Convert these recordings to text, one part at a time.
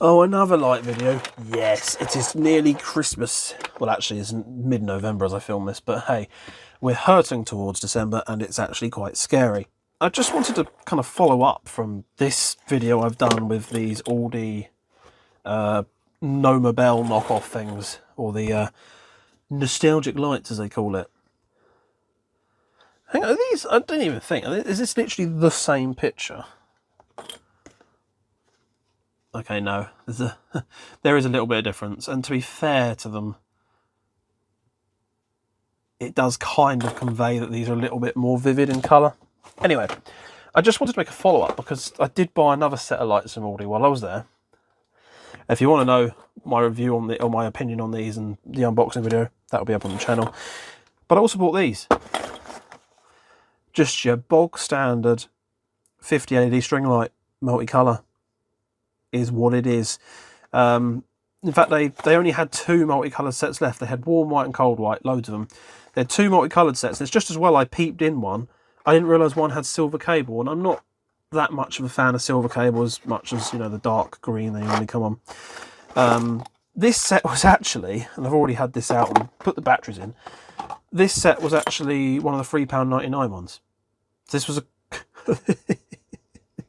Oh, another light video. Yes, it is nearly Christmas. Well, actually, it's mid-November as I film this, but hey, we're hurting towards December and it's actually quite scary. I just wanted to kind of follow up from this video I've done with these Aldi Noma Bell knockoff things, or the nostalgic lights as they call it. Hang on, are these? I didn't even think. Is this literally the same picture? Okay, no. There is a little bit of difference, and to be fair to them, it does kind of convey that these are a little bit more vivid in colour. Anyway, I just wanted to make a follow-up because I did buy another set of lights from Aldi while I was there. If you want to know my review on or my opinion on these and the unboxing video, that'll be up on the channel. But I also bought these. Just your bog standard 50 LED string light, multicolour, is what it is. In fact, they only had 2 multicoloured sets left. They had warm white and cold white, loads of them. They had 2 multicoloured sets, and it's just as well I peeped in one. I didn't realise one had silver cable, and I'm not that much of a fan of silver cable as much as, you know, the dark green they normally come on. This set was actually, and I've already had this out and put the batteries in, this set was actually one of the £3.99 ones. This was a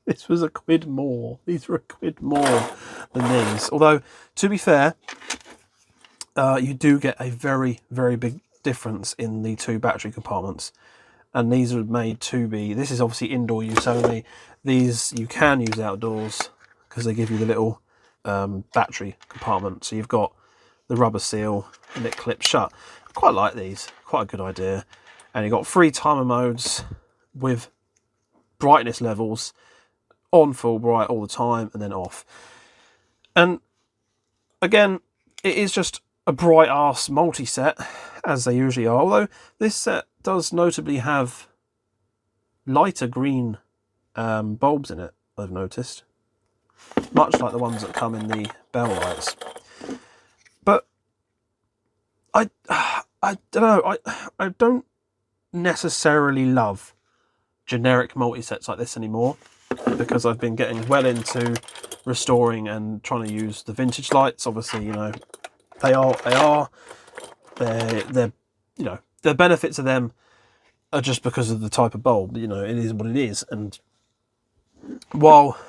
this was a quid more. These were a quid more than these. Although, to be fair, you do get a very, very big difference in the 2 battery compartments. And these are made to be, this is obviously indoor use only. These you can use outdoors because they give you the little battery compartment. So you've got the rubber seal and it clips shut. I quite like these, quite a good idea. And you've got 3 timer modes with brightness levels, on full bright all the time and then off. And again, it is just a bright ass multi-set, as they usually are, although this set does notably have lighter green bulbs in it, I've noticed, much like the ones that come in the Bell lights. But I don't know, I don't necessarily love generic multi-sets like this anymore, because I've been getting well into restoring and trying to use the vintage lights. Obviously, you know, they're you know, the benefits of them are just because of the type of bulb. You know, it is what it is, and while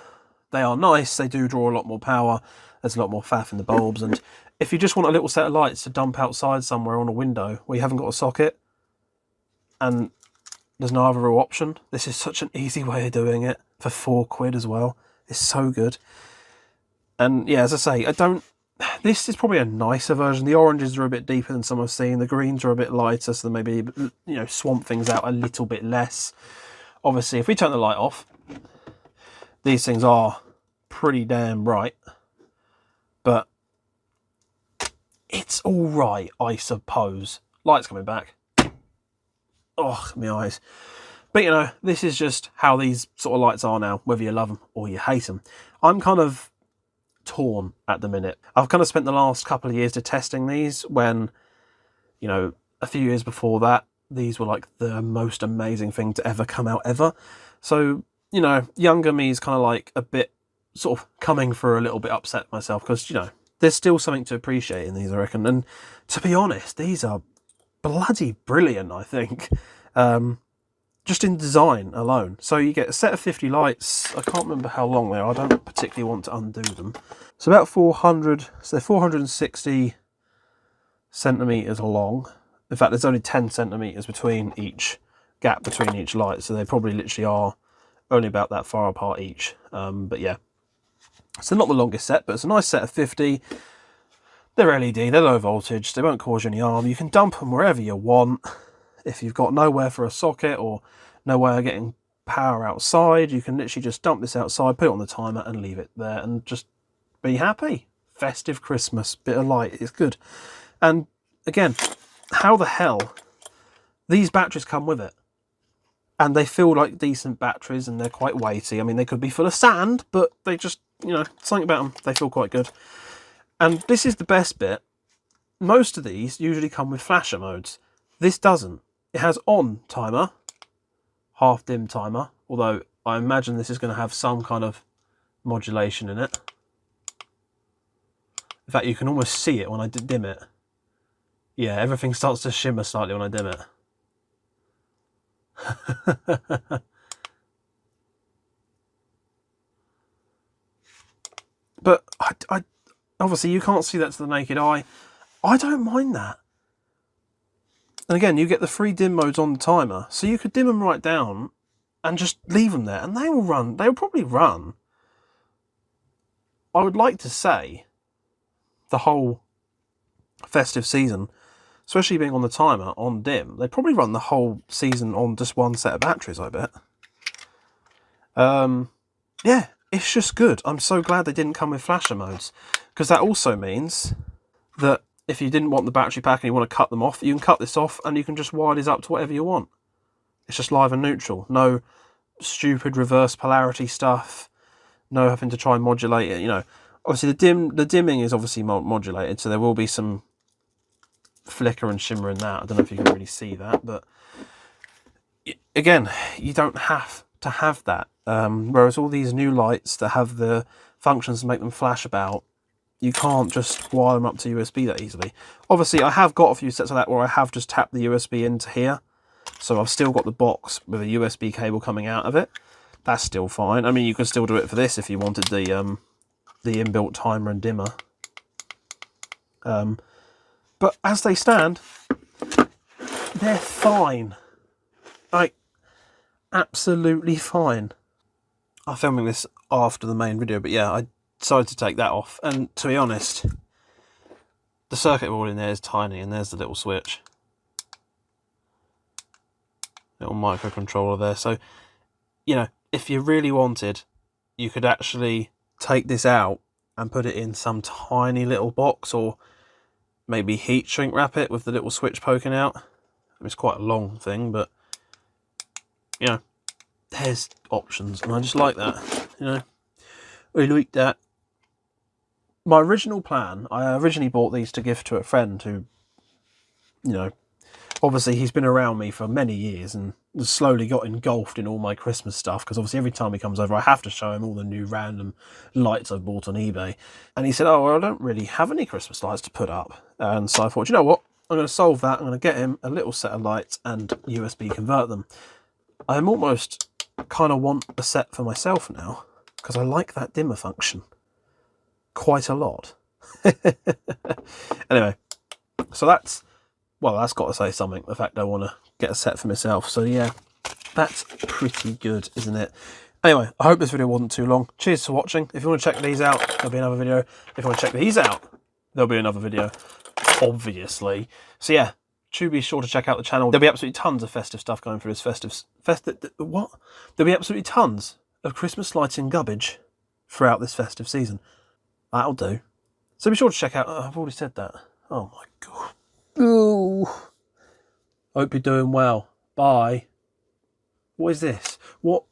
they are nice, they do draw a lot more power. There's a lot more faff in the bulbs, and if you just want a little set of lights to dump outside somewhere on a window where you haven't got a socket and there's no other real option, this is such an easy way of doing it for 4 quid as well. It's so good. And yeah, as I say, this is probably a nicer version. The oranges are a bit deeper than some I've seen. The greens are a bit lighter, so they maybe, you know, swamp things out a little bit less. Obviously, if we turn the light off, these things are pretty damn bright. But it's all right, I suppose. Light's coming back. Oh, my eyes. But, you know, this is just how these sort of lights are now, whether you love them or you hate them. I'm kind of torn at the minute. I've kind of spent the last couple of years to testing these when, you know, a few years before that, these were like the most amazing thing to ever come out ever. So, you know, younger me is kind of like a bit sort of coming for a little bit upset myself because, you know, there's still something to appreciate in these, I reckon. And to be honest, these are bloody brilliant, I think. Just in design alone. So you get a set of 50 lights. I can't remember how long they are. I don't particularly want to undo them. So about 400, so they're 460 centimetres long. In fact, there's only 10 centimetres between each gap between each light. So they probably literally are only about that far apart each. But yeah. So not the longest set, but it's a nice set of 50. They're LED, they're low voltage, they won't cause you any harm. You can dump them wherever you want. If you've got nowhere for a socket or no way of getting power outside, you can literally just dump this outside, put it on the timer and leave it there and just be happy. Festive Christmas, bit of light, it's good. And again, how the hell, these batteries come with it. And they feel like decent batteries and they're quite weighty. I mean, they could be full of sand, but they just, you know, something about them, they feel quite good. And this is the best bit. Most of these usually come with flasher modes. This doesn't. It has on timer, half dim timer, although I imagine this is going to have some kind of modulation in it. In fact, you can almost see it when I dim it. Yeah, everything starts to shimmer slightly when I dim it. But I obviously you can't see that to the naked eye. I don't mind that. And again, you get the 3 dim modes on the timer, so you could dim them right down and just leave them there, and they will run. They will probably run. I would like to say the whole festive season, especially being on the timer on dim, they probably run the whole season on just one set of batteries, I bet. Yeah, it's just good. I'm so glad they didn't come with flasher modes, because that also means that if you didn't want the battery pack and you want to cut them off, you can cut this off and you can just wire these up to whatever you want. It's just live and neutral. No stupid reverse polarity stuff. No having to try and modulate it. You know, obviously the dimming is obviously modulated, so there will be some flicker and shimmer in that. I don't know if you can really see that, but again, you don't have to have that. Whereas all these new lights that have the functions to make them flash about, you can't just wire them up to USB that easily. Obviously, I have got a few sets of that where I have just tapped the USB into here. So I've still got the box with a USB cable coming out of it. That's still fine. I mean, you can still do it for this if you wanted the inbuilt timer and dimmer. But as they stand, they're fine. Like, absolutely fine. I'm filming this after the main video, but yeah, I decided to take that off. And to be honest, the circuit board in there is tiny, and there's the little switch. Little microcontroller there. So, you know, if you really wanted, you could actually take this out and put it in some tiny little box, or maybe heat shrink wrap it with the little switch poking out. It's quite a long thing, but, you know, there's options, and I just like that, you know. I like that. My original plan, I originally bought these to gift to a friend who, you know, obviously he's been around me for many years and slowly got engulfed in all my Christmas stuff, because obviously every time he comes over I have to show him all the new random lights I've bought on eBay. And he said, oh, well, I don't really have any Christmas lights to put up. And so I thought, you know what, I'm going to solve that. I'm going to get him a little set of lights and USB convert them. I'm almost kind of want a set for myself now, because I like that dimmer function quite a lot. Anyway, so that's, well, that's got to say something, the fact I want to get a set for myself. So yeah, that's pretty good, isn't it? Anyway, I hope this video wasn't too long. Cheers for watching. If you want to check these out, there'll be another video. If you want to check these out, there'll be another video, obviously. So yeah, do be sure to check out the channel. There'll be absolutely tons of festive stuff going through this what? There'll be absolutely tons of Christmas lights and garbage throughout this festive season. That'll do. So be sure to check out, I've already said that. Oh my God. Ooh. Hope you're doing well. Bye. What is this? What?